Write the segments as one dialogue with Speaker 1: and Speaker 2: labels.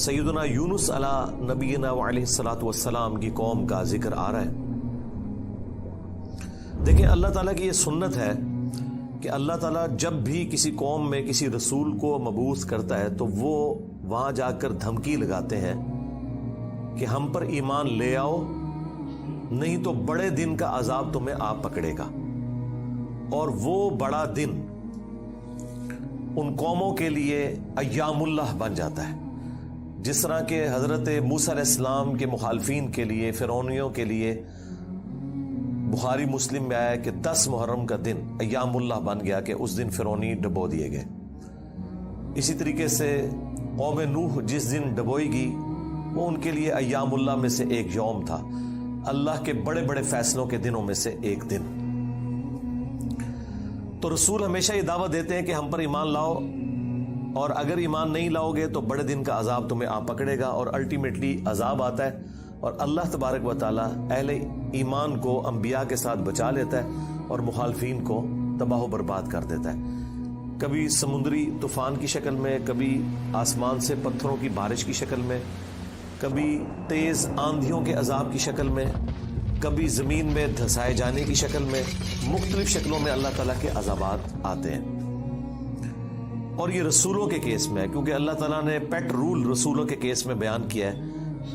Speaker 1: سیدنا یونس علی نبینا علیہ الصلوۃ والسلام کی قوم کا ذکر آ رہا ہے۔ دیکھیں اللہ تعالیٰ کی یہ سنت ہے کہ اللہ تعالیٰ جب بھی کسی قوم میں کسی رسول کو مبعوث کرتا ہے تو وہ وہاں جا کر دھمکی لگاتے ہیں کہ ہم پر ایمان لے آؤ، نہیں تو بڑے دن کا عذاب تمہیں آ پکڑے گا۔ اور وہ بڑا دن ان قوموں کے لیے ایام اللہ بن جاتا ہے، جس طرح کہ حضرت موسیٰ علیہ السلام کے مخالفین کے لیے، فرعونیوں کے لیے بخاری مسلم میں آیا کہ 10 محرم کا دن ایام اللہ بن گیا کہ اس دن فرعونی ڈبو دیے گئے۔ اسی طریقے سے قوم نوح جس دن ڈبوئی گئی وہ ان کے لیے ایام اللہ میں سے ایک یوم تھا، اللہ کے بڑے بڑے فیصلوں کے دنوں میں سے ایک دن۔ تو رسول ہمیشہ یہ دعوت دیتے ہیں کہ ہم پر ایمان لاؤ، اور اگر ایمان نہیں لاؤ گے تو بڑے دن کا عذاب تمہیں آ پکڑے گا، اور الٹیمیٹلی عذاب آتا ہے اور اللہ تبارک و تعالیٰ اہل ایمان کو انبیاء کے ساتھ بچا لیتا ہے اور مخالفین کو تباہ و برباد کر دیتا ہے، کبھی سمندری طوفان کی شکل میں، کبھی آسمان سے پتھروں کی بارش کی شکل میں، کبھی تیز آندھیوں کے عذاب کی شکل میں، کبھی زمین میں دھسائے جانے کی شکل میں، مختلف شکلوں میں اللہ تعالیٰ کے عذابات آتے ہیں۔ اور یہ رسولوں کے کیس میں ہے، کیونکہ اللہ تعالیٰ نے پیٹ رول رسولوں کے کیس میں بیان کیا ہے،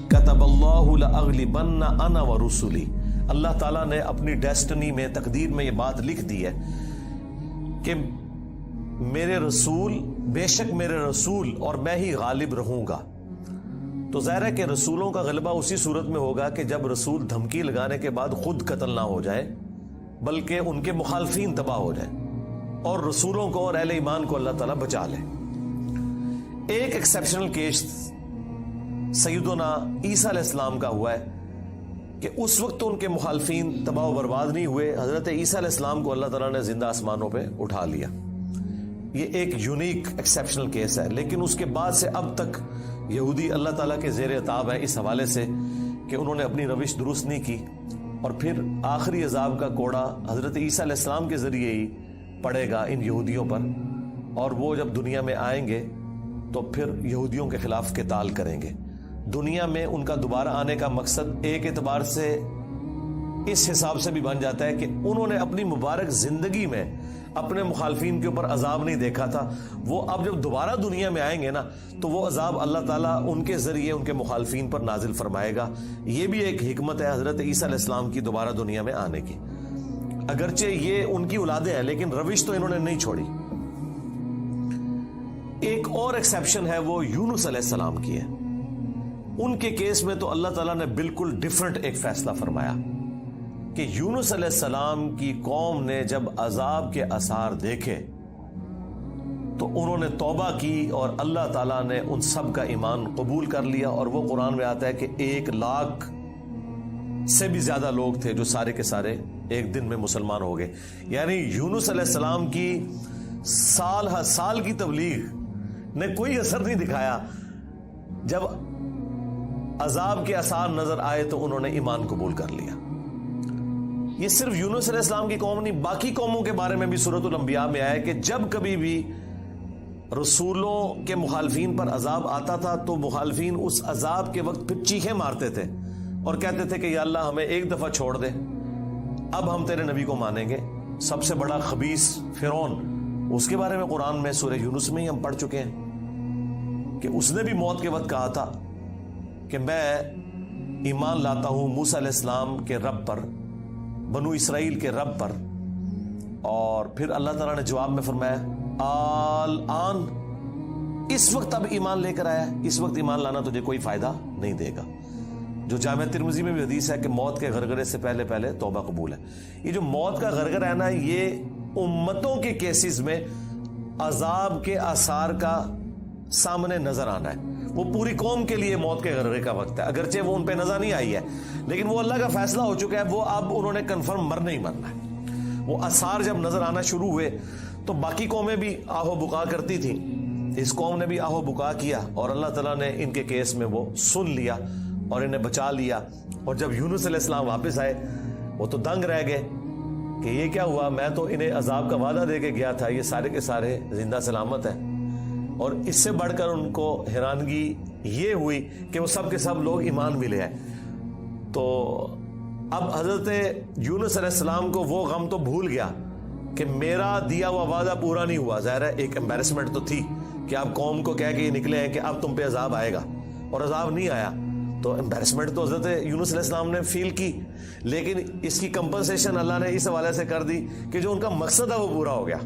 Speaker 1: کتب اللہ لأغلبن انا ورسلی۔ اللہ تعالیٰ نے اپنی ڈیسٹنی میں، تقدیر میں یہ بات لکھ دی ہے کہ میرے رسول، بے شک میرے رسول اور میں ہی غالب رہوں گا۔ تو ظاہر ہے کہ رسولوں کا غلبہ اسی صورت میں ہوگا کہ جب رسول دھمکی لگانے کے بعد خود قتل نہ ہو جائے بلکہ ان کے مخالفین تباہ ہو جائیں اور رسولوں کو اور اہل ایمان کو اللہ تعالیٰ بچا لے۔ ایک ایکسیپشنل کیس سیدنا عیسیٰ علیہ السلام کا ہوا ہے کہ اس وقت تو ان کے مخالفین تباہ و برباد نہیں ہوئے، حضرت عیسیٰ علیہ السلام کو اللہ تعالیٰ نے زندہ آسمانوں پہ اٹھا لیا۔ یہ ایک یونیک ایکسیپشنل کیس ہے، لیکن اس کے بعد سے اب تک یہودی اللہ تعالیٰ کے زیر عتاب ہے اس حوالے سے کہ انہوں نے اپنی روش درست نہیں کی، اور پھر آخری عذاب کا کوڑا حضرت عیسیٰ علیہ السلام کے ذریعے ہی پڑے گا ان یہودیوں پر، اور وہ جب دنیا میں آئیں گے تو پھر یہودیوں کے خلاف قتال کریں گے۔ دنیا میں ان کا دوبارہ آنے کا مقصد ایک اعتبار سے اس حساب سے بھی بن جاتا ہے کہ انہوں نے اپنی مبارک زندگی میں اپنے مخالفین کے اوپر عذاب نہیں دیکھا تھا، وہ اب جب دوبارہ دنیا میں آئیں گے نا تو وہ عذاب اللہ تعالیٰ ان کے ذریعے ان کے مخالفین پر نازل فرمائے گا۔ یہ بھی ایک حکمت ہے حضرت عیسیٰ علیہ السلام کی دوبارہ دنیا میں آنے کی، اگرچہ یہ ان کی اولادیں ہیں لیکن روش تو انہوں نے نہیں چھوڑی۔ ایک اور ایکسیپشن ہے وہ یونس علیہ السلام کی ہے۔ ان کے کیس میں تو اللہ تعالیٰ نے بالکل ڈیفرنٹ ایک فیصلہ فرمایا کہ یونس علیہ السلام کی قوم نے جب عذاب کے آثار دیکھے تو انہوں نے توبہ کی اور اللہ تعالیٰ نے ان سب کا ایمان قبول کر لیا، اور وہ قرآن میں آتا ہے کہ 1,00,000 سے بھی زیادہ لوگ تھے جو سارے کے سارے ایک دن میں مسلمان ہو گئے۔ یعنی یونس علیہ السلام کی سال ہر سال کی تبلیغ نے کوئی اثر نہیں دکھایا، جب عذاب کے آثار نظر آئے تو انہوں نے ایمان قبول کر لیا۔ یہ صرف یونس علیہ السلام کی قوم نہیں، باقی قوموں کے بارے میں بھی سورۃ الانبیاء میں آیا کہ جب کبھی بھی رسولوں کے مخالفین پر عذاب آتا تھا تو مخالفین اس عذاب کے وقت پھر چیخیں مارتے تھے اور کہتے تھے کہ یا اللہ ہمیں ایک دفعہ چھوڑ دے، اب ہم تیرے نبی کو مانیں گے۔ سب سے بڑا خبیث فرعون، اس کے بارے میں قرآن میں سورہ یونس میں ہی ہم پڑھ چکے ہیں کہ اس نے بھی موت کے وقت کہا تھا کہ میں ایمان لاتا ہوں موسیٰ علیہ السلام کے رب پر، بنو اسرائیل کے رب پر، اور پھر اللہ تعالیٰ نے جواب میں فرمایا آن، اس وقت اب ایمان لے کر آیا، اس وقت ایمان لانا تجھے کوئی فائدہ نہیں دے گا۔ جو جامع ترمذی میں بھی حدیث ہے کہ موت کے غرغرے سے پہلے پہلے توبہ قبول ہے۔ یہ جو موت کا غرغرہ ہے نا، یہ امتوں کے کیسز میں عذاب کے آثار کا سامنے نظر آنا ہے۔ وہ پوری قوم کے لیے موت کے غرغرے کا وقت ہے، اگرچہ وہ ان پہ نظر نہیں آئی ہے لیکن وہ اللہ کا فیصلہ ہو چکا ہے، وہ اب انہوں نے کنفرم مرنا ہی مرنا ہے۔ وہ آثار جب نظر آنا شروع ہوئے تو باقی قومیں بھی آہو بکا کرتی تھیں، اس قوم نے بھی آہو بکا کیا، اور اللہ تعالیٰ نے ان کے کیس میں وہ سن لیا اور انہیں بچا لیا۔ اور جب یونس علیہ السلام واپس آئے وہ تو دنگ رہ گئے کہ یہ کیا ہوا، میں تو انہیں عذاب کا وعدہ دے کے گیا تھا، یہ سارے کے سارے زندہ سلامت ہیں۔ اور اس سے بڑھ کر ان کو حیرانگی یہ ہوئی کہ وہ سب کے سب لوگ ایمان بھی لے آئے. تو اب حضرت یونس علیہ السلام کو وہ غم تو بھول گیا کہ میرا دیا ہوا وعدہ پورا نہیں ہوا. ظاہر ہے ایک امبیرسمنٹ تو تھی کہ آپ قوم کو کہہ کے یہ نکلے ہیں کہ اب تم پہ عذاب آئے گا, اور عذاب نہیں آیا. تو امبیرسمنٹ تو حضرت یونس علیہ السلام نے فیل کی, لیکن اس کی کمپنسیشن اللہ نے اس حوالے سے کر دی کہ جو ان کا مقصد ہے وہ پورا ہو گیا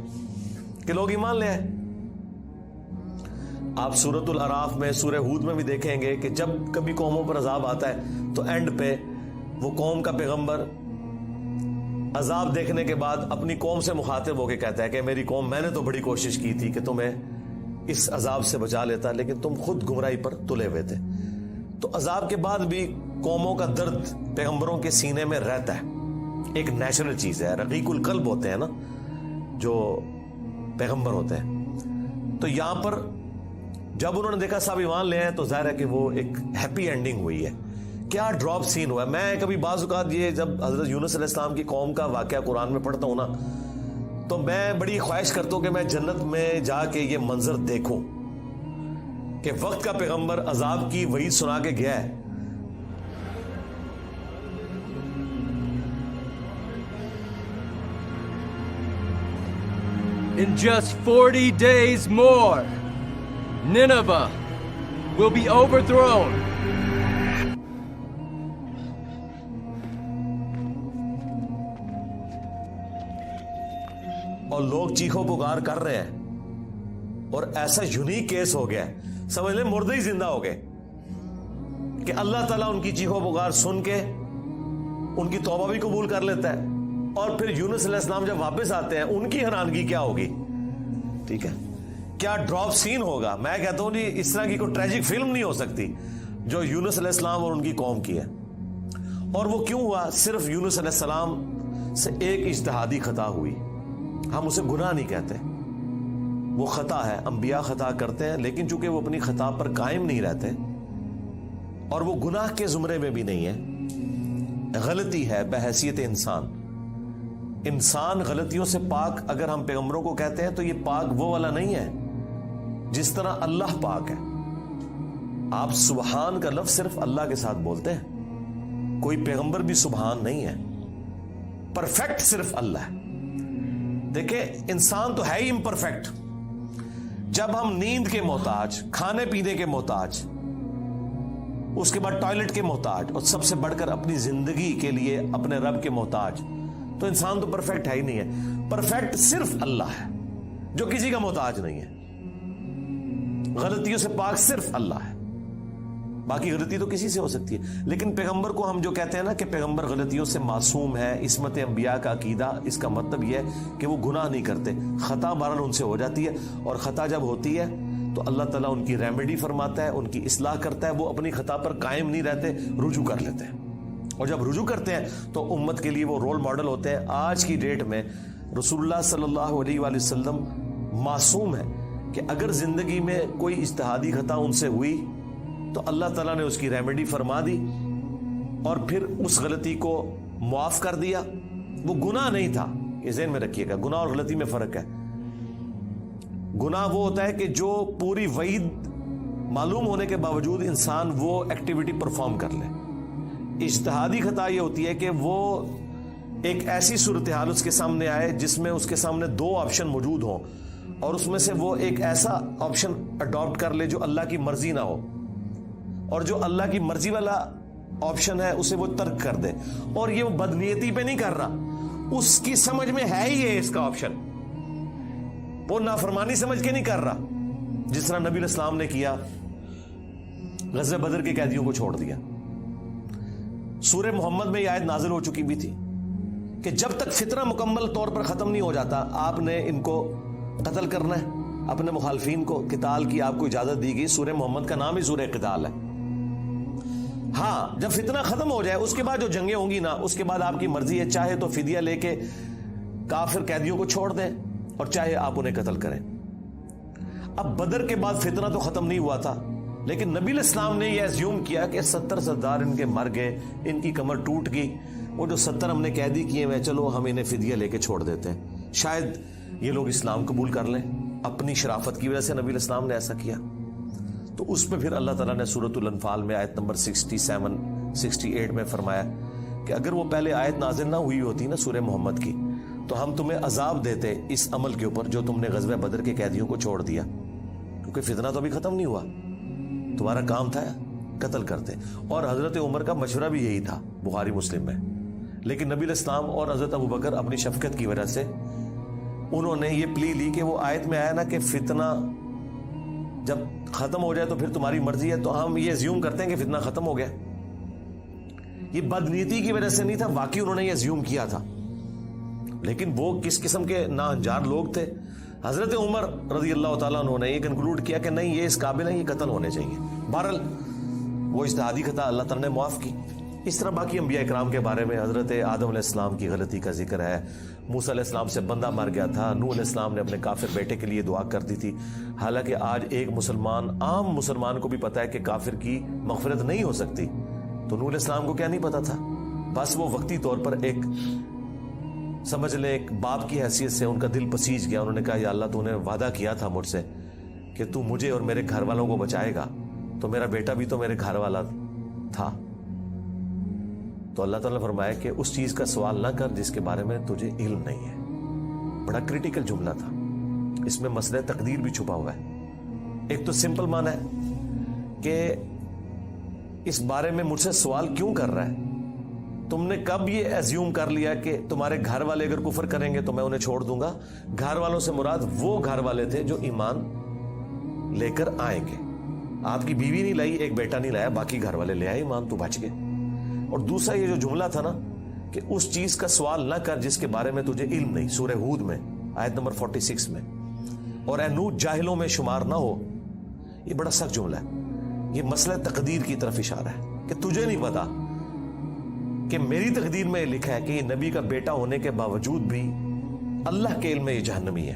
Speaker 1: کہ لوگ ایمان لے آئے. آپ سورۃ الاعراف میں, سورہ ہود میں بھی دیکھیں گے کہ جب کبھی قوموں پر عذاب آتا ہے تو اینڈ پہ وہ قوم کا پیغمبر عذاب دیکھنے کے بعد اپنی قوم سے مخاطب ہو کے کہتا ہے کہ میری قوم, میں نے تو بڑی کوشش کی تھی کہ تمہیں اس عذاب سے بچا لیتا, لیکن تم خود گمراہی پر تلے ہوئے تھے. تو عذاب کے بعد بھی قوموں کا درد پیغمبروں کے سینے میں رہتا ہے, ایک نیچرل چیز ہے. رقیق القلب ہوتے ہیں نا جو پیغمبر ہوتے ہیں. تو یہاں پر جب انہوں نے دیکھا صاحب ایمان لے آئے تو ظاہر ہے کہ وہ ایک ہیپی اینڈنگ ہوئی ہے. کیا ڈراپ سین ہوا ہے. میں کبھی بعض اوقات یہ جب حضرت یونس علیہ السلام کی قوم کا واقعہ قرآن میں پڑھتا ہوں نا, تو میں بڑی خواہش کرتا ہوں کہ میں جنت میں جا کے یہ منظر دیکھوں کہ وقت کا پیغمبر عذاب کی وعید سنا کے گیا ہے.
Speaker 2: In just 40 days more, Nineveh will be overthrown.
Speaker 1: اور لوگ چیخو پکار کر رہے ہیں, اور ایسا یونیک کیس ہو گیا ہے, سمجھ لیں مردے ہی زندہ ہو گئے کہ اللہ تعالیٰ ان کی چیخو پکار سن کے ان کی توبہ بھی قبول کر لیتا ہے. اور پھر یونس علیہ السلام جب واپس آتے ہیں ان کی حیرانگی کیا ہوگی. ٹھیک ہے, کیا ڈراپ سین ہوگا. میں کہتا ہوں نہیں, اس طرح کی کوئی ٹریجک فلم نہیں ہو سکتی جو یونس علیہ السلام اور ان کی قوم کی ہے. اور وہ کیوں ہوا؟ صرف یونس علیہ السلام سے ایک اجتہادی خطا ہوئی. ہم اسے گناہ نہیں کہتے, وہ خطا ہے. انبیاء خطا کرتے ہیں, لیکن چونکہ وہ اپنی خطا پر قائم نہیں رہتے اور وہ گناہ کے زمرے میں بھی نہیں ہے, غلطی ہے بحیثیت انسان. انسان غلطیوں سے پاک اگر ہم پیغمبروں کو کہتے ہیں تو یہ پاک وہ والا نہیں ہے جس طرح اللہ پاک ہے. آپ سبحان کا لفظ صرف اللہ کے ساتھ بولتے ہیں, کوئی پیغمبر بھی سبحان نہیں ہے. پرفیکٹ صرف اللہ ہے. دیکھیں انسان تو ہے ہی امپرفیکٹ. جب ہم نیند کے محتاج, کھانے پینے کے محتاج, اس کے بعد ٹوائلٹ کے محتاج, اور سب سے بڑھ کر اپنی زندگی کے لیے اپنے رب کے محتاج, تو انسان تو پرفیکٹ ہے ہی نہیں ہے. پرفیکٹ صرف اللہ ہے جو کسی کا محتاج نہیں ہے. غلطیوں سے پاک صرف اللہ ہے, باقی غلطی تو کسی سے ہو سکتی ہے. لیکن پیغمبر کو ہم جو کہتے ہیں نا کہ پیغمبر غلطیوں سے معصوم ہے, عصمت انبیاء کا عقیدہ, اس کا مطلب یہ ہے کہ وہ گناہ نہیں کرتے. خطا بہرحال ان سے ہو جاتی ہے, اور خطا جب ہوتی ہے تو اللہ تعالیٰ ان کی ریمیڈی فرماتا ہے, ان کی اصلاح کرتا ہے. وہ اپنی خطا پر قائم نہیں رہتے, رجوع کر لیتے ہیں, اور جب رجوع کرتے ہیں تو امت کے لیے وہ رول ماڈل ہوتے ہیں. آج کی ڈیٹ میں رسول اللہ صلی اللہ علیہ وآلہ وسلم معصوم ہے کہ اگر زندگی میں کوئی اجتہادی خطا ان سے ہوئی تو اللہ تعالیٰ نے اس کی ریمیڈی فرما دی اور پھر اس غلطی کو معاف کر دیا. وہ گناہ نہیں تھا, یہ ذہن میں رکھیے گا. گناہ اور غلطی میں فرق ہے. گناہ وہ ہوتا ہے کہ جو پوری وعید معلوم ہونے کے باوجود انسان وہ ایکٹیویٹی پرفارم کر لے. اجتہادی خطا یہ ہوتی ہے کہ وہ ایک ایسی صورتحال اس کے سامنے آئے جس میں اس کے سامنے دو آپشن موجود ہوں, اور اس میں سے وہ ایک ایسا آپشن اڈاپٹ کر لے جو اللہ کی مرضی نہ ہو, اور جو اللہ کی مرضی والا آپشن ہے اسے وہ ترک کر دے. اور یہ وہ بدنیتی پہ نہیں کر رہا, اس کی سمجھ میں ہے ہی ہے اس کا آپشن, وہ نافرمانی سمجھ کے نہیں کر رہا. جس طرح نبی علیہ السلام نے کیا, غزوہ بدر کے قیدیوں کو چھوڑ دیا. سورہ محمد میں یہ آیت نازل ہو چکی بھی تھی کہ جب تک فتنہ مکمل طور پر ختم نہیں ہو جاتا آپ نے ان کو قتل کرنا ہے, اپنے مخالفین کو. قتال کی آپ کو اجازت دی گئی, سورہ محمد کا نام ہی سورہ قتال ہے. ہاں جب فتنہ ختم ہو جائے اس کے بعد جو جنگیں ہوں گی نا, اس کے بعد آپ کی مرضی ہے, چاہے تو فدیہ لے کے کافر قیدیوں کو چھوڑ دیں اور چاہے آپ انہیں قتل کریں. اب بدر کے بعد فتنہ تو ختم نہیں ہوا تھا, لیکن نبی علیہ السلام نے یہ ایزیوم کیا کہ 70 سردار ان کے مر گئے, ان کی کمر ٹوٹ گئی, وہ جو 70 ہم نے قیدی کیے ہوئے چلو ہم انہیں فدیہ لے کے چھوڑ دیتے ہیں, شاید یہ لوگ اسلام قبول کر لیں. اپنی شرافت کی وجہ سے نبی علیہ السلام نے ایسا کیا. تو اس پہ پھر اللہ تعالیٰ نے سورۃ الانفال میں آیت نمبر 67 68 میں فرمایا کہ اگر وہ پہلے آیت نازل نہ ہوئی ہوتی نا سورہ محمد کی تو ہم تمہیں عذاب دیتے اس عمل کے اوپر جو تم نے غزوہ بدر کے قیدیوں کو چھوڑ دیا، کیونکہ فتنہ تو ابھی ختم نہیں ہوا، تمہارا کام تھا قتل کرتے. اور حضرت عمر کا مشورہ بھی یہی تھا بخاری مسلم میں، لیکن نبی علیہ السلام اور حضرت ابو بکر اپنی شفقت کی وجہ سے انہوں نے یہ پلی لی کہ وہ آیت میں آیا نا کہ فتنہ جب ختم ہو جائے تو پھر تمہاری مرضی ہے، تو ہم یہ زیوم کرتے ہیں کہ فتنہ ختم ہو گیا. یہ بدنیتی کی وجہ سے نہیں تھا، واقعی انہوں نے یہ زیوم کیا تھا، لیکن وہ کس قسم کے ناہنجار لوگ تھے. حضرت عمر رضی اللہ تعالیٰ عنہ نے یہ کنکلوڈ کیا کہ نہیں یہ اس قابل ہے، یہ قتل ہونے چاہیے. بہرحال وہ اجتہادی خطا اللہ تعالیٰ نے معاف کی. اس طرح باقی انبیاء اکرام کے بارے میں حضرت آدم علیہ السلام کی غلطی کا ذکر ہے، موسیٰ علیہ السلام سے بندہ مر گیا تھا، نوح علیہ السلام نے اپنے کافر بیٹے کے لیے دعا کر دی تھی. حالانکہ آج ایک مسلمان، عام مسلمان کو بھی پتہ ہے کہ کافر کی مغفرت نہیں ہو سکتی، تو نوح علیہ السلام کو کیا نہیں پتا تھا؟ بس وہ وقتی طور پر ایک سمجھ لیں ایک باپ کی حیثیت سے ان کا دل پسیج گیا. انہوں نے کہا یا اللہ تو نے وعدہ کیا تھا مجھ سے کہ تو مجھے اور میرے گھر والوں کو بچائے گا، تو میرا بیٹا بھی تو میرے گھر والا تھا. تو اللہ تعالیٰ نے فرمایا کہ اس چیز کا سوال نہ کر جس کے بارے میں تجھے علم نہیں ہے. بڑا کریٹیکل جملہ تھا، اس میں مسئلہ تقدیر بھی چھپا ہوا ہے. ایک تو سمپل معنی ہے کہ اس بارے میں مجھ سے سوال کیوں کر رہا ہے؟ تم نے کب یہ ایزیوم کر لیا کہ تمہارے گھر والے اگر کفر کریں گے تو میں انہیں چھوڑ دوں گا؟ گھر والوں سے مراد وہ گھر والے تھے جو ایمان لے کر آئیں گے. آپ کی بیوی نہیں لائی، ایک بیٹا نہیں لایا، باقی گھر والے لے آئے ایمان، تو بچ گئے. اور دوسرا یہ جو جملہ تھا نا کہ اس چیز کا سوال نہ کر جس کے بارے میں تجھے علم نہیں، سورہ ہود میں آیت نمبر 46 میں، اور اے نوح جاہلوں میں شمار نہ ہو. یہ بڑا سخت جملہ ہے، یہ مسئلہ تقدیر کی طرف اشارہ ہے کہ تجھے نہیں پتا کہ میری تقدیر میں لکھا ہے کہ یہ نبی کا بیٹا ہونے کے باوجود بھی اللہ کے علم میں یہ جہنمی ہے.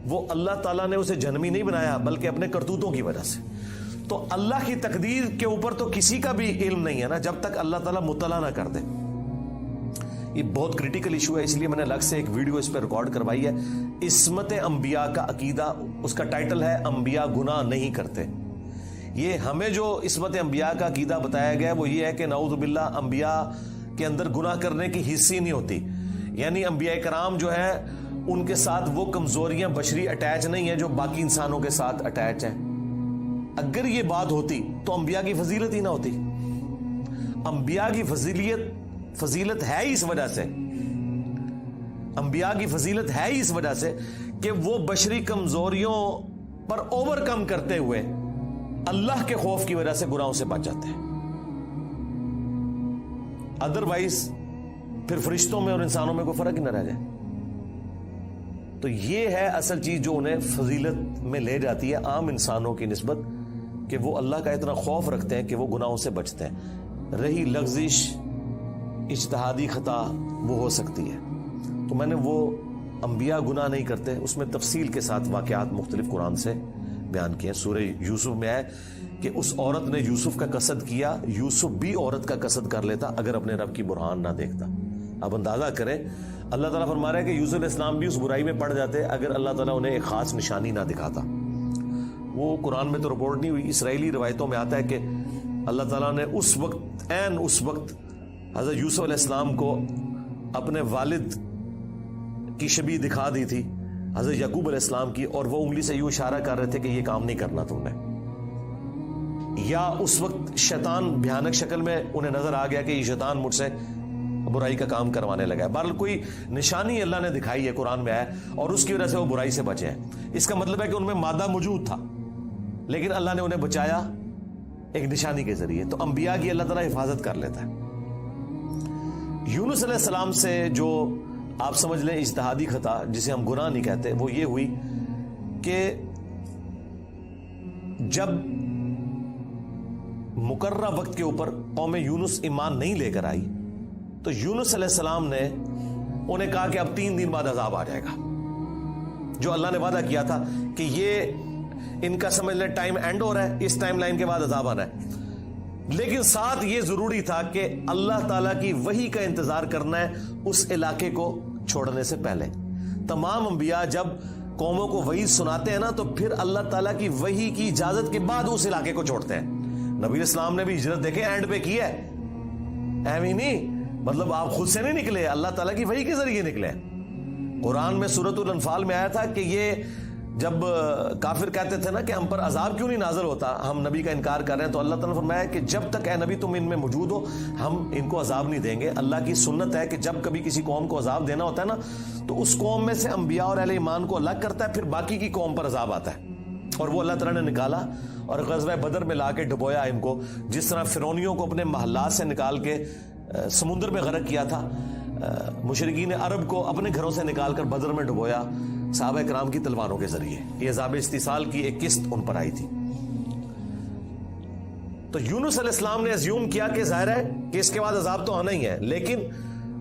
Speaker 1: وہ اللہ تعالیٰ نے اسے جہنمی نہیں بنایا بلکہ اپنے کرتوتوں کی وجہ سے. تو اللہ کی تقدیر کے اوپر تو کسی کا بھی علم نہیں ہے نا جب تک اللہ تعالیٰ مطلع نہ کر دے. یہ بہت کریٹیکل ایشو ہے، اس لیے میں نے الگ سے ایک ویڈیو اس پہ ریکارڈ کروائی ہے. عصمت انبیاء کا عقیدہ، اس کا ٹائٹل ہے انبیاء گناہ نہیں کرتے. یہ ہمیں جو عصمت انبیاء کا عقیدہ بتایا گیا ہے وہ یہ ہے کہ نعوذ باللہ انبیاء کے اندر گناہ کرنے کی حص ہی نہیں ہوتی. یعنی انبیاء کرام جو ہے ان کے ساتھ وہ کمزوریاں بشری اٹیچ نہیں ہیں جو باقی انسانوں کے ساتھ اٹیچ ہیں. اگر یہ بات ہوتی تو انبیاء کی فضیلت ہی نہ ہوتی. انبیاء کی فضیلت ہے اس وجہ سے، انبیاء کی فضیلت ہے اس وجہ سے کہ وہ بشری کمزوریوں پر اوور کم کرتے ہوئے اللہ کے خوف کی وجہ سے گناہوں سے بچ جاتے ہیں. ادروائز پھر فرشتوں میں اور انسانوں میں کوئی فرق ہی نہ رہ جائے. تو یہ ہے اصل چیز جو انہیں فضیلت میں لے جاتی ہے عام انسانوں کی نسبت، کہ وہ اللہ کا اتنا خوف رکھتے ہیں کہ وہ گناہوں سے بچتے ہیں. رہی لغزش اجتہادی خطا وہ ہو سکتی ہے. تو میں نے وہ انبیاء گناہ نہیں کرتے اس میں تفصیل کے ساتھ واقعات مختلف قرآن سے بیان کیے. سورہ یوسف میں ہے کہ اس عورت نے یوسف کا قصد کیا، یوسف بھی عورت کا قصد کر لیتا اگر اپنے رب کی برہان نہ دیکھتا. اب اندازہ کریں، اللہ تعالیٰ فرما رہا ہے کہ یوسف علیہ السلام بھی اس برائی میں پڑ جاتے اگر اللہ تعالیٰ انہیں ایک خاص نشانی نہ دکھاتا. وہ قرآن میں تو رپورٹ نہیں ہوئی، اسرائیلی روایتوں میں آتا ہے کہ اللہ تعالیٰ نے اس وقت حضرت یوسف علیہ السلام کو اپنے والد کی شبیہ دکھا دی تھی حضرت یعقوب علیہ السلام کی، اور وہ انگلی سے یوں اشارہ کر رہے تھے کہ یہ کام نہیں کرنا تم نے. یا اس وقت شیطان بھیانک شکل میں انہیں نظر آ گیا کہ یہ شیطان مجھ سے برائی کا کام کروانے لگا ہے. بہرحال کوئی نشانی اللہ نے دکھائی ہے قرآن میں ہے اور اس کی وجہ سے وہ برائی سے بچے ہیں. اس کا مطلب ہے کہ ان میں مادہ موجود تھا لیکن اللہ نے انہیں بچایا ایک نشانی کے ذریعے. تو انبیاء کی اللہ تعالیٰ حفاظت کر لیتا ہے. یونس علیہ السلام سے جو آپ سمجھ لیں اجتہادی خطا جسے ہم گناہ نہیں کہتے وہ یہ ہوئی کہ جب مقررہ وقت کے اوپر قوم یونس ایمان نہیں لے کر آئی تو یونس علیہ السلام نے انہیں کہا کہ اب 3 دن بعد عذاب آ جائے گا. جو اللہ نے وعدہ کیا تھا کہ یہ ان کا سمجھ لیں ٹائم اینڈ ہو رہا ہے، اس ٹائم لائن کے بعد عذاب آنا ہے. لیکن ساتھ یہ ضروری تھا کہ اللہ تعالیٰ کی وحی کا انتظار کرنا ہے اس علاقے کو چھوڑنے سے پہلے. تمام انبیاء جب قوموں کو وحی سناتے ہیں نا تو پھر اللہ تعالیٰ کی وحی کی اجازت کے بعد اس علاقے کو چھوڑتے ہیں. نبی اسلام نے بھی ہجرت دیکھیں اینڈ پہ کی ہے, ایویں نہیں, مطلب آپ خود سے نہیں نکلے, اللہ تعالیٰ کی وحی کے ذریعے نکلے. قرآن میں سورۃ الانفال میں آیا تھا کہ یہ جب کافر کہتے تھے نا کہ ہم پر عذاب کیوں نہیں نازل ہوتا, ہم نبی کا انکار کر رہے ہیں, تو اللہ تعالیٰ نے فرمایا کہ جب تک اے نبی تم ان میں موجود ہو ہم ان کو عذاب نہیں دیں گے. اللہ کی سنت ہے کہ جب کبھی کسی قوم کو عذاب دینا ہوتا ہے نا تو اس قوم میں سے انبیاء اور اہل ایمان کو الگ کرتا ہے, پھر باقی کی قوم پر عذاب آتا ہے. اور وہ اللہ تعالیٰ نے نکالا اور غزوہ بدر میں لا کے ڈبویا ان کو, جس طرح فرعونیوں کو اپنے محلات سے نکال کے سمندر میں غرق کیا تھا, مشرکین عرب کو اپنے گھروں سے نکال کر بدر میں ڈبویا صحابہ کرام کی تلواروں کے ذریعے. یہ عذاب استیصال کی ایک قسط ان پر آئی تھی. تو یونس علیہ السلام نے ازیوم کیا کہ ظاہر ہے کہ اس کے بعد عذاب تو آنا ہی ہے, لیکن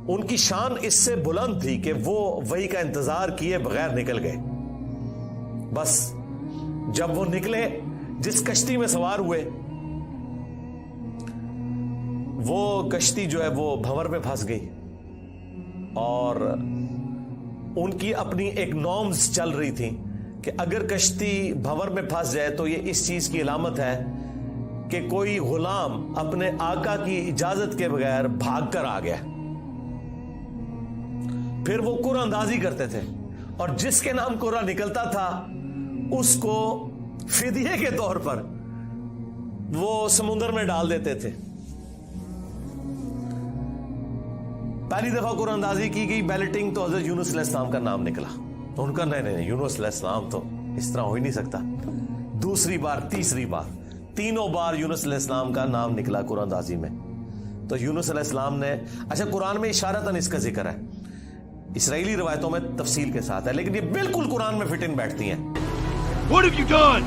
Speaker 1: ان کی شان اس سے بلند تھی کہ وہ وحی کا انتظار کیے بغیر نکل گئے. بس جب وہ نکلے, جس کشتی میں سوار ہوئے, وہ کشتی جو ہے وہ بھنور میں پھنس گئی, اور ان کی اپنی ایک نارمز چل رہی تھی کہ اگر کشتی بھنور میں پھنس جائے تو یہ اس چیز کی علامت ہے کہ کوئی غلام اپنے آقا کی اجازت کے بغیر بھاگ کر آ گیا. پھر وہ قرآن اندازی کرتے تھے, اور جس کے نام قرآن نکلتا تھا اس کو فدیے کے طور پر وہ سمندر میں ڈال دیتے تھے. پہلی دفعہ قرآن اندازی کی گئی, بیلٹنگ, تو حضرت یونس علیہ السلام کا نام نکلا. تو ان کا نہیں, یونس علیہ السلام تو اس طرح ہو ہی نہیں سکتا. دوسری بار, تیسری بار, تینوں بار یونس علیہ السلام کا نام نکلا قرآن اندازی میں. تو یونس علیہ السلام نے, اچھا قرآن میں اشارتاً اس کا ذکر ہے, اسرائیلی روایتوں میں تفصیل کے ساتھ ہے, لیکن یہ بالکل قرآن میں فٹ ان بیٹھتی ہیں.
Speaker 2: What have you done?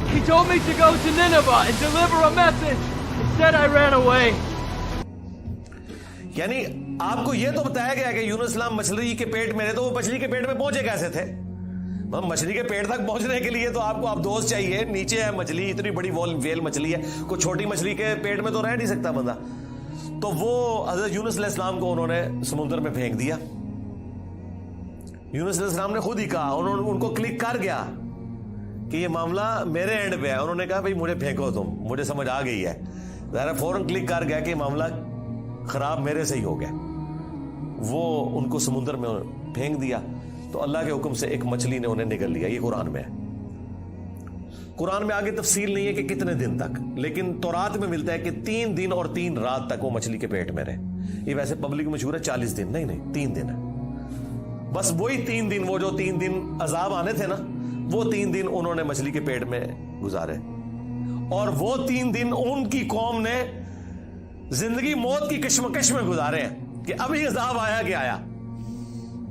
Speaker 2: He told me to go to Nineveh and deliver a message. Instead I ran away.
Speaker 1: یعنی آپ کو یہ تو بتایا گیا کہ یونس اسلام مچھلی کے پیٹ میں رہے, تو وہ مچھلی کے پیٹ میں پہنچے کیسے تھے؟ مچھلی کے پیٹ تک پہنچنے کے لیے تو آپ کو ابدوز چاہیے, نیچے ہے مچھلی, اتنی بڑی ویل مچھلی ہے, کوئی چھوٹی مچھلی کے پیٹ میں تو رہ نہیں سکتا بندہ. تو وہ حضرت یونس علیہ السلام کو انہوں نے سمندر میں پھینک دیا. یونس علیہ السلام نے خود ہی کہا, ان کو کلک کر گیا کہ یہ معاملہ میرے اینڈ پہ ہے. انہوں نے کہا بھئی مجھے پھینکو تم, مجھے سمجھ آ گئی ہے. ظاہر فوراً کلک کر گیا کہ یہ معاملہ خراب میرے سے ہی ہو گیا. وہ ان کو سمندر میں پھینک دیا تو اللہ کے حکم سے ایک مچھلی نے انہیں نگل لیا. یہ قرآن میں ہے. قرآن میں آگے تفصیل نہیں ہے کہ کتنے دن تک, لیکن تورات میں ملتا ہے کہ 3 دن اور 3 رات تک وہ مچھلی کے پیٹ میں رہے. یہ ویسے پبلک مشہور ہے 40 دن, نہیں 3 دن ہے. بس وہی 3 دن, وہ جو 3 دن عذاب آنے تھے نا, وہ 3 دن انہوں نے مچھلی کے پیٹ میں گزارے. اور وہ 3 دن ان کی قوم نے زندگی موت کی کشمکش میں گزارے ہیں کہ ابھی عذاب آیا کہ آیا.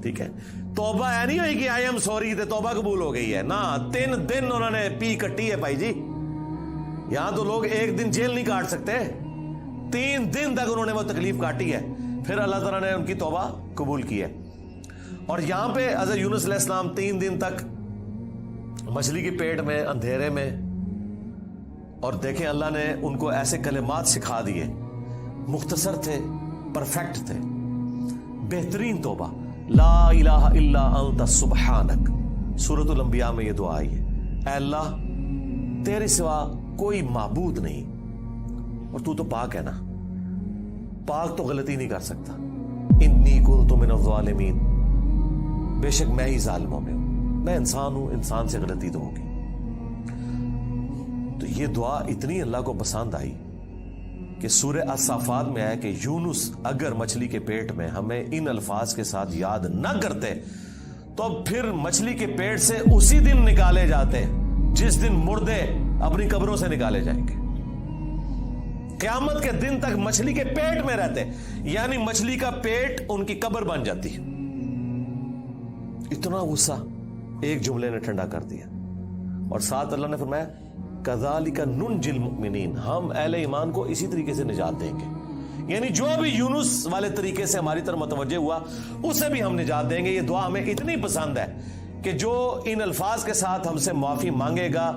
Speaker 1: ٹھیک ہے, توبہ ہے نہیں ہوئی کہ آئی ایم سوری تے توبہ قبول ہو گئی ہے نا. 3 دن انہوں نے پی کٹی ہے بھائی جی. یہاں تو لوگ 1 دن جیل نہیں کاٹ سکتے, 3 دن تک انہوں نے وہ تکلیف کاٹی ہے. پھر اللہ تعالیٰ نے ان کی توبہ قبول کی ہے. اور یہاں پہ حضرت یونس علیہ السلام 3 دن تک مچھلی کے پیٹ میں اندھیرے میں, اور دیکھیں اللہ نے ان کو ایسے کلمات سکھا دیے, مختصر تھے, پرفیکٹ تھے, بہترین توبہ. لا الہ الا انت سبحانک. سورۃ الانبیاء میں یہ دعا آئی ہے, اے اللہ تیرے سوا کوئی معبود نہیں, اور تو پاک ہے نا, پاک تو غلطی نہیں کر سکتا. انی کنت من الظالمین, بے شک میں ہی ظالموں میں ہوں, میں انسان ہوں, انسان سے غلطی تو ہوگی. تو یہ دعا اتنی اللہ کو پسند آئی کہ سورہ الصافات میں آیا کہ یونس اگر مچھلی کے پیٹ میں ہمیں ان الفاظ کے ساتھ یاد نہ کرتے تو پھر مچھلی کے پیٹ سے اسی دن نکالے جاتے جس دن مردے اپنی قبروں سے نکالے جائیں گے. قیامت کے دن تک مچھلی کے پیٹ میں رہتے, یعنی مچھلی کا پیٹ ان کی قبر بن جاتی. اتنا غصہ ایک جملے نے ٹھنڈا کر دیا. اور ساتھ اللہ نے فرمایا کذالک ننجی المؤمنین, ہم اہل ایمان کو اسی طریقے سے نجات دیں گے. یعنی جو بھی یونس والے طریقے سے ہماری طرف متوجہ ہوا اسے بھی ہم نجات دیں گے. یہ دعا ہمیں اتنی پسند ہے کہ جو ان الفاظ کے ساتھ ہم سے معافی مانگے گا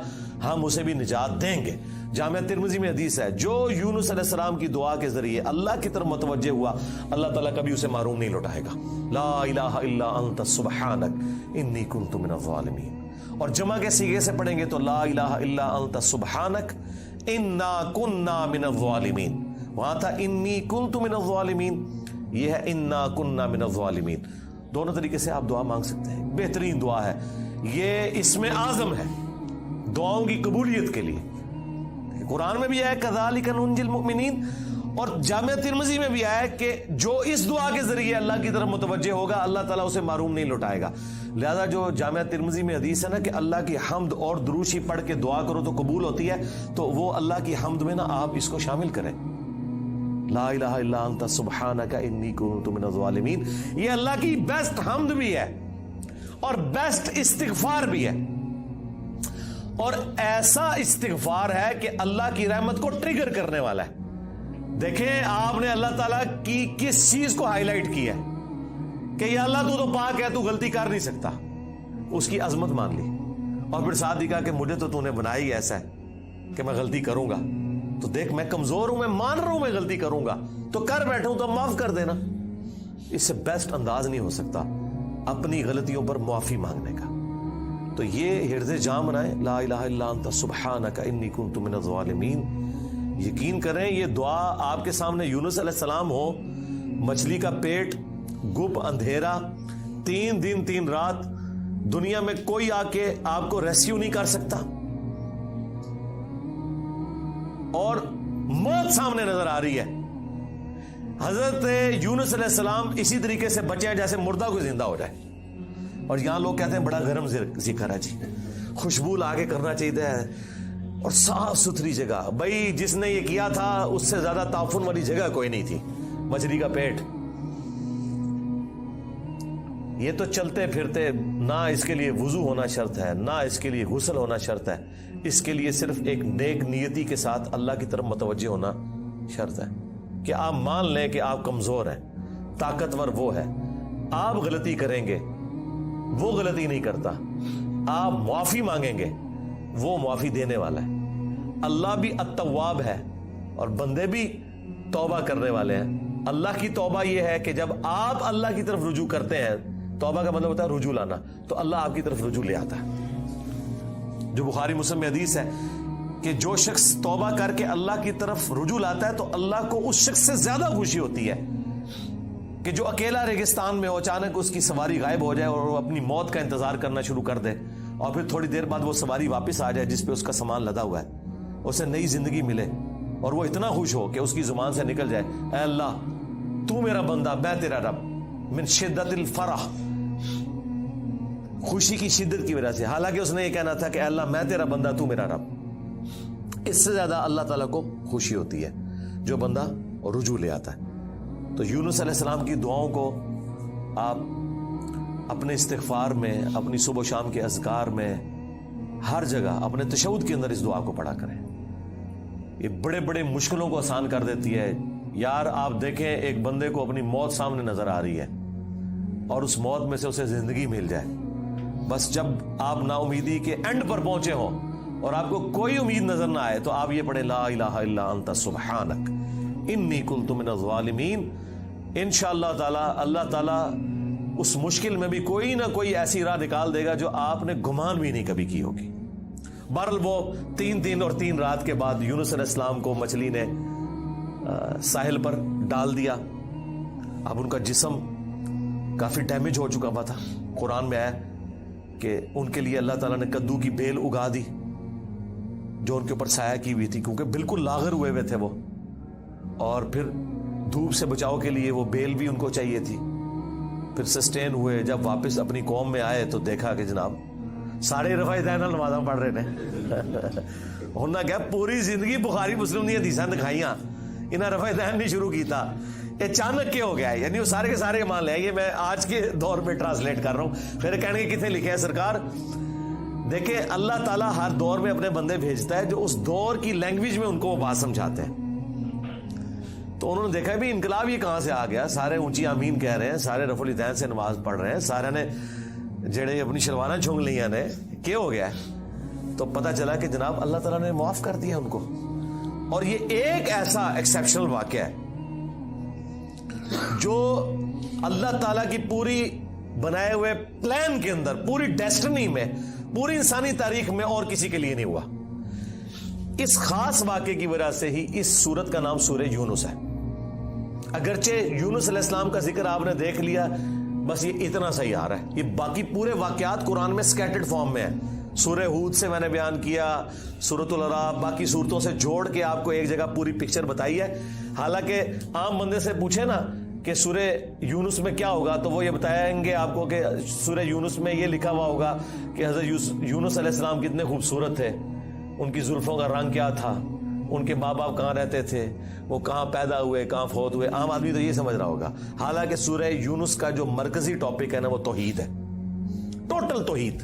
Speaker 1: ہم اسے بھی نجات دیں گے. جامعہ ترمذی میں حدیث ہے جو یونس علیہ السلام کی دعا کے ذریعے اللہ کی طرف متوجہ ہوا اللہ تعالیٰ کبھی اسے محروم نہیں لوٹائے گا. لا الہ الا انت سبحانک انی کنت من الظالمین. اور جمع کے صیغے سے پڑھیں گے تو لا الہ الا انت سبحانک انا کننا من الظالمین. وہاں تھا انی کنت من الظالمین, یہ ہے انا کننا من الظالمین. دونوں طریقے سے آپ دعا مانگ سکتے ہیں, بہترین دعا ہے یہ, اسم اعظم ہے دعاؤں کی قبولیت کے لیے. قرآن میں بھی آیا کذالک ننجی المؤمنین, اور جامعہ ترمذی میں بھی آیا کہ جو اس دعا کے ذریعے اللہ کی طرف متوجہ ہوگا اللہ تعالیٰ اسے محروم نہیں لوٹائے گا. لہذا جو جامعہ ترمذی میں حدیث ہے نا کہ اللہ کی حمد اور دروشی پڑھ کے دعا کرو تو قبول ہوتی ہے, تو وہ اللہ کی حمد میں نا آپ اس کو شامل کریں. لا الہ الا انت سبحانک انی کنت من الظالمین, یہ اللہ کی بیسٹ حمد بھی ہے اور بیسٹ استغفار بھی ہے, اور ایسا استغفار ہے کہ اللہ کی رحمت کو ٹریگر کرنے والا ہے. دیکھیں آپ نے اللہ تعالیٰ کی کس چیز کو ہائی لائٹ کی ہے کہ یا اللہ تو پاک ہے, تو غلطی کر نہیں سکتا, اس کی عظمت مان لی, اور پھر ساتھ ہی کہا کہ مجھے تو نے بنایا ہی ایسا ہے کہ میں غلطی کروں گا, تو دیکھ میں کمزور ہوں, میں مان رہا ہوں میں غلطی کروں گا, تو کر بیٹھوں تو معاف کر دینا. اس سے بیسٹ انداز نہیں ہو سکتا اپنی غلطیوں پر معافی مانگنے کا. تو یہ حرز جام بنائیں, لا الہ الا انت سبحانک انی کنت من الظالمین. یقین کریں یہ دعا آپ کے سامنے یونس علیہ السلام ہو, مچھلی کا پیٹ, گپ اندھیرا, 3 دن 3 رات, دنیا میں کوئی آ کے آپ کو ریسکیو نہیں کر سکتا, اور موت سامنے نظر آ رہی ہے. حضرت یونس علیہ السلام اسی طریقے سے بچے ہیں جیسے مردہ کو زندہ ہو جائے, اور یہاں لوگ کہتے ہیں بڑا گرم ذکر ہے جی, خوشبو لا کے کرنا چاہیے اور صاف ستھری جگہ. بھائی جس نے یہ کیا تھا اس سے زیادہ تعفن والی جگہ کوئی نہیں تھی, مچھلی کا پیٹ. یہ تو چلتے پھرتے, نہ اس کے لیے وضو ہونا شرط ہے, نہ اس کے لیے غسل ہونا شرط ہے, اس کے لیے صرف ایک نیک نیتی کے ساتھ اللہ کی طرف متوجہ ہونا شرط ہے کہ آپ مان لیں کہ آپ کمزور ہیں, طاقتور وہ ہے, آپ غلطی کریں گے وہ غلطی نہیں کرتا, آپ معافی مانگیں گے وہ معافی دینے والا ہے. اللہ بھی التواب ہے اور بندے بھی توبہ کرنے والے ہیں. اللہ کی توبہ یہ ہے کہ جب آپ اللہ کی طرف رجوع کرتے ہیں, توبہ کا مطلب ہوتا ہے رجوع لانا, تو اللہ آپ کی طرف رجوع لے آتا ہے. جو بخاری مسلم میں حدیث ہے کہ جو شخص توبہ کر کے اللہ کی طرف رجوع لاتا ہے تو اللہ کو اس شخص سے زیادہ خوشی ہوتی ہے کہ جو اکیلا ریگستان میں ہو, اچانک اس کی سواری غائب ہو جائے اور وہ اپنی موت کا انتظار کرنا شروع کر دے, اور پھر تھوڑی دیر بعد وہ سواری واپس آ جائے جس پہ اس کا سامان لدا ہوا ہے, اسے نئی زندگی ملے, اور وہ اتنا خوش ہو کہ اس کی زبان سے نکل جائے اے اللہ تو میرا بندہ میں تیرا رب, من شدت الفرح, خوشی کی شدت کی وجہ سے. حالانکہ اس نے یہ کہنا تھا کہ اے اللہ میں تیرا بندہ تو میرا رب. اس سے زیادہ اللہ تعالیٰ کو خوشی ہوتی ہے جو بندہ رجوع لے آتا ہے. تو یونس علیہ السلام کی دعاؤں کو آپ اپنے استغفار میں, اپنی صبح و شام کے اذکار میں, ہر جگہ اپنے تشہد کے اندر اس دعا کو پڑھا کریں. یہ بڑے بڑے مشکلوں کو آسان کر دیتی ہے. یار آپ دیکھیں ایک بندے کو اپنی موت سامنے نظر آ رہی ہے اور اس موت میں سے اسے زندگی مل جائے, بس جب آپ نا امیدی کے اینڈ پر پہنچے ہوں اور آپ کو کوئی امید نظر نہ آئے تو آپ یہ پڑھیں لا الہ الا انت سبحانک انی کنت من الظالمین. انشاءاللہ تعالی اللہ تعالی اس مشکل میں بھی کوئی نہ کوئی ایسی راہ نکال دے گا جو آپ نے گمان بھی نہیں کبھی کی ہوگی. بہرحال وہ 3 دن اور 3 رات کے بعد یونس علیہ السلام کو مچھلی نے ساحل پر ڈال دیا. اب ان کا جسم کافی ڈیمیج ہو چکا ہوا تھا. قرآن میں آیا کہ ان کے لیے اللہ تعالیٰ نے کدو کی بیل اگا دی جو ان کے اوپر سایہ کی ہوئی تھی, کیونکہ بالکل لاغر ہوئے تھے وہ, اور پھر دھوپ سے بچاؤ کے لیے وہ بیل بھی ان کو چاہیے تھی. پھر سسٹین ہوئے, جب واپس اپنی قوم میں آئے تو دیکھا کہ جناب سارے رفع دین نمازاں پڑھ رہے ہیں. انہوں نے کہا پوری زندگی بخاری مسلم دی حدیثاں دکھائیاں, انہیں رفع دین نہیں شروع کیتا, اچانک کیا ہو گیا ہے. یعنی وہ سارے کے سارے مان لے. یہ میں آج کے دور میں ٹرانسلیٹ کر رہا ہوں. پھر کہنے کے کتنے لکھے ہیں سرکار, دیکھیں اللہ تعالیٰ ہر دور میں اپنے بندے بھیجتا ہے جو اس دور کی لینگویج میں ان کو وہ بات سمجھاتے ہیں. تو انہوں نے دیکھا بھی انقلاب یہ کہاں سے آ گیا, سارے اونچی آمین کہہ رہے ہیں, سارے رفع الیدین سے نماز پڑھ رہے ہیں, سارے نے جڑے اپنی شلواریں چھونگ لیاں نے کیا ہو گیا ہے؟ تو پتہ چلا کہ جناب اللہ تعالیٰ نے معاف کر دیا ان کو. اور یہ ایک ایسا ایکسیپشنل واقعہ ہے جو اللہ تعالیٰ کی پوری بنائے ہوئے پلان کے اندر، پوری ڈیسٹنی میں، پوری انسانی تاریخ میں اور کسی کے لیے نہیں ہوا. اس خاص واقعے کی وجہ سے ہی اس سورت کا نام سورہ یونس ہے. اگرچہ یونس علیہ السلام کا ذکر آپ نے دیکھ لیا، بس یہ اتنا صحیح آ رہا ہے. یہ باقی پورے واقعات قرآن میں سکیٹرڈ فارم میں ہیں. سورہ ہود سے میں نے بیان کیا، سورۃ العراف، باقی صورتوں سے جوڑ کے آپ کو ایک جگہ پوری پکچر بتائی ہے. حالانکہ عام بندے سے پوچھے نا کہ سورہ یونس میں کیا ہوگا تو وہ یہ بتائیں گے آپ کو کہ سورہ یونس میں یہ لکھا ہوا ہوگا کہ حضرت یونس علیہ السلام کتنے خوبصورت تھے، ان کی زلفوں کا رنگ کیا تھا، ان کے ماں باپ کہاں رہتے تھے، وہ کہاں پیدا ہوئے، کہاں فوت ہوئے. عام آدمی تو یہ سمجھ رہا ہوگا. حالانکہ سورہ یونس کا جو مرکزی ٹاپک ہے نا وہ توحید ہے، ٹوٹل توحید.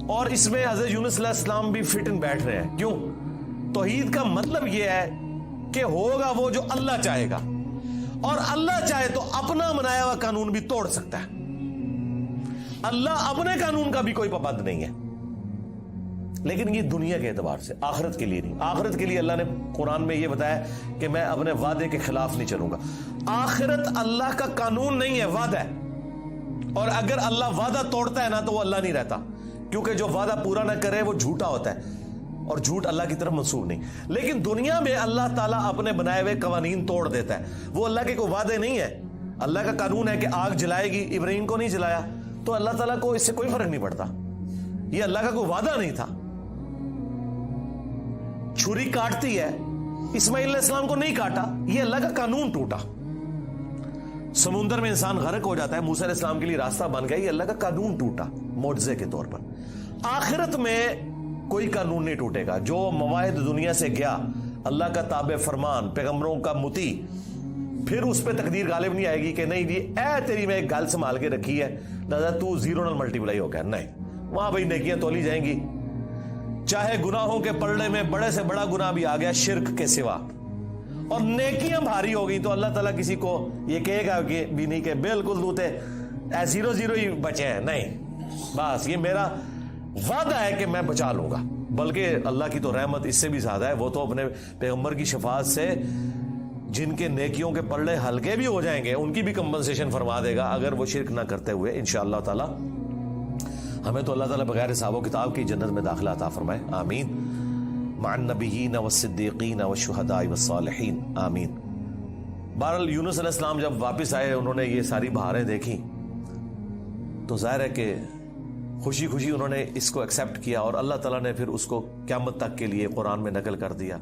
Speaker 1: اور اس میں حضرت یونس علیہ السلام بھی فٹ ان بیٹھ رہے ہیں. کیوں؟ توحید کا مطلب یہ ہے کہ ہوگا وہ جو اللہ چاہے گا، اور اللہ چاہے تو اپنا بنایا ہوا قانون بھی توڑ سکتا ہے. اللہ اپنے قانون کا بھی کوئی پابند نہیں ہے. لیکن یہ دنیا کے اعتبار سے، آخرت کے لیے نہیں. آخرت کے لیے اللہ نے قرآن میں یہ بتایا کہ میں اپنے وعدے کے خلاف نہیں چلوں گا. آخرت اللہ کا قانون نہیں ہے، وعدہ ہے. اور اگر اللہ وعدہ توڑتا ہے نا تو وہ اللہ نہیں رہتا، کیونکہ جو وعدہ پورا نہ کرے وہ جھوٹا ہوتا ہے، اور جھوٹ اللہ کی طرف منسوب نہیں. لیکن دنیا میں اللہ تعالیٰ اپنے بنائے ہوئے قوانین توڑ دیتا ہے. وہ اللہ کے کوئی وعدے نہیں ہے. اللہ کا قانون ہے کہ آگ جلائے گی، ابراہیم کو نہیں جلایا تو اللہ تعالیٰ کو اس سے کوئی فرق نہیں پڑتا. یہ اللہ کا کوئی وعدہ نہیں تھا. چھری کاٹتی ہے، اسماعیل علیہ السلام کو نہیں کاٹا، یہ اللہ کا قانون ٹوٹا. سمندر میں انسان غرق ہو جاتا ہے، موسیٰ علیہ السلام کے لیے راستہ بن گیا، یہ اللہ کا قانون ٹوٹا معجزے کے طور پر. آخرت میں کوئی قانون نہیں ٹوٹے گا. جو مواعد دنیا سے گیا، اللہ کا تابع فرمان، پیغمبروں کا مطیع، پھر اس پہ تقدیر غالب نہیں آئے گی کہ نہیں جی اے تیری میں ایک گل سنبھال کے رکھی ہے لہذا تو زیرو نال ملٹیپلائی ہو گیا. نہیں، وہاں بھائی نیکیاں تولی جائیں گی. چاہے گناہوں کے پلڑے میں بڑے سے بڑا گناہ بھی آ گیا شرک کے سوا، اور نیکیاں بھاری ہو گئی تو اللہ تعالیٰ کسی کو یہ کہے گا کہ بھی نہیں کہ بالکل دوتے زیرو ہی بچے ہیں. نہیں، بس یہ میرا وعدہ ہے کہ میں بچا لوں گا. بلکہ اللہ کی تو رحمت اس سے بھی زیادہ ہے. وہ تو اپنے پیغمبر کی شفاعت سے جن کے نیکیوں کے پلڑے ہلکے بھی ہو جائیں گے ان کی بھی کمپنسیشن فرما دے گا اگر وہ شرک نہ کرتے ہوئے. انشاءاللہ تعالی ہمیں تو اللہ تعالیٰ بغیر حساب و کتاب کی جنت میں داخلہ عطا فرمائے. آمین. مع النبیین والصدیقین والشہداء والصالحین. آمین. بہرحال یونس علیہ السلام جب واپس آئے، انہوں نے یہ ساری بہاریں دیکھی تو ظاہر ہے کہ خوشی خوشی انہوں نے اس کو ایکسیپٹ کیا، اور اللہ تعالیٰ نے پھر اس کو قیامت تک کے لیے قرآن میں نقل کر دیا.